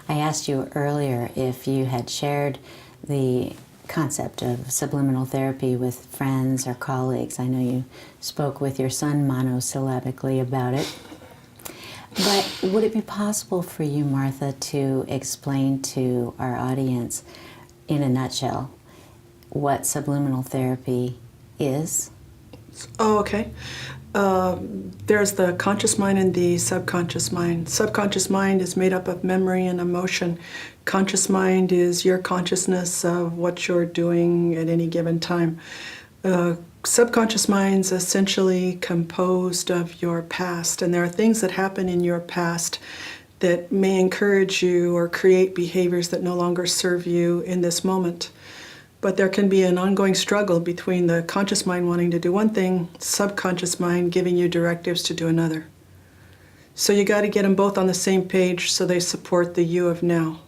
I asked you earlier if you had shared the concept of subliminal therapy with friends or colleagues. I know you spoke with your son monosyllabically about it. But would it be possible for you, Martha, to explain to our audience, in a nutshell, what subliminal therapy is? Oh, okay. There's the conscious mind and the subconscious mind. Subconscious mind is made up of memory and emotion. Conscious mind is your consciousness of what you're doing at any given time. Subconscious mind's essentially composed of your past, and there are things that happen in your past that may encourage you or create behaviors that no longer serve you in this moment. But there can be an ongoing struggle between the conscious mind wanting to do one thing, subconscious mind giving you directives to do another. So you got to get them both on the same page so they support the you of now.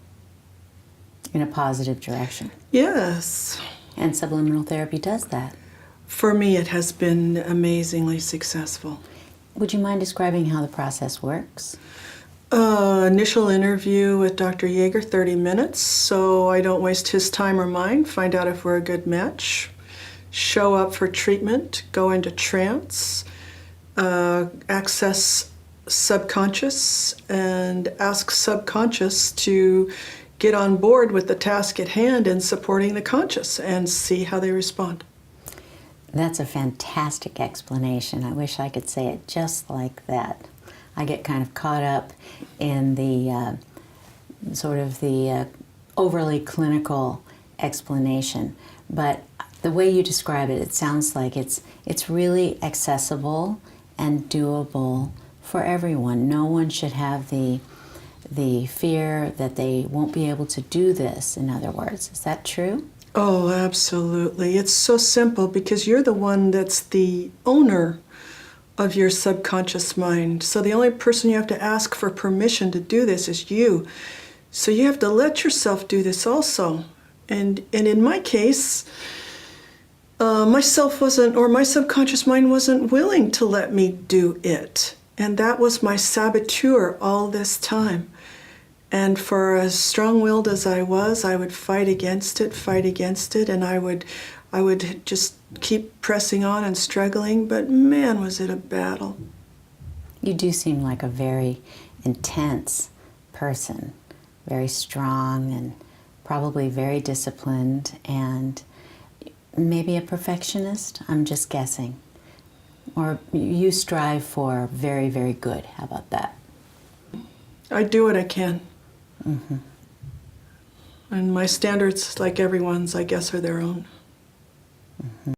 In a positive direction. Yes. And subliminal therapy does that. For me, it has been amazingly successful. Would you mind describing how the process works? Initial interview with Dr. Yeager, 30 minutes, so I don't waste his time or mine, find out if we're a good match, show up for treatment, go into trance, access subconscious, and ask subconscious to get on board with the task at hand in supporting the conscious and see how they respond. That's a fantastic explanation. I wish I could say it just like that. I get kind of caught up in the sort of the overly clinical explanation, but the way you describe it, it sounds like it's really accessible and doable for everyone. No one should have the fear that they won't be able to do this, in other words. Is that true? Oh, absolutely. It's so simple because you're the one that's the owner of your subconscious mind. So the only person you have to ask for permission to do this is you. So you have to let yourself do this also. And in my case, my subconscious mind wasn't willing to let me do it. And that was my saboteur all this time. And for as strong-willed as I was, I would fight against it, and I would just keep pressing on and struggling, but man, was it a battle. You do seem like a very intense person, very strong and probably very disciplined and maybe a perfectionist, I'm just guessing. Or you strive for very, very good. How about that? I do what I can. Mm-hmm. And my standards, like everyone's, I guess, are their own. Mm-hmm.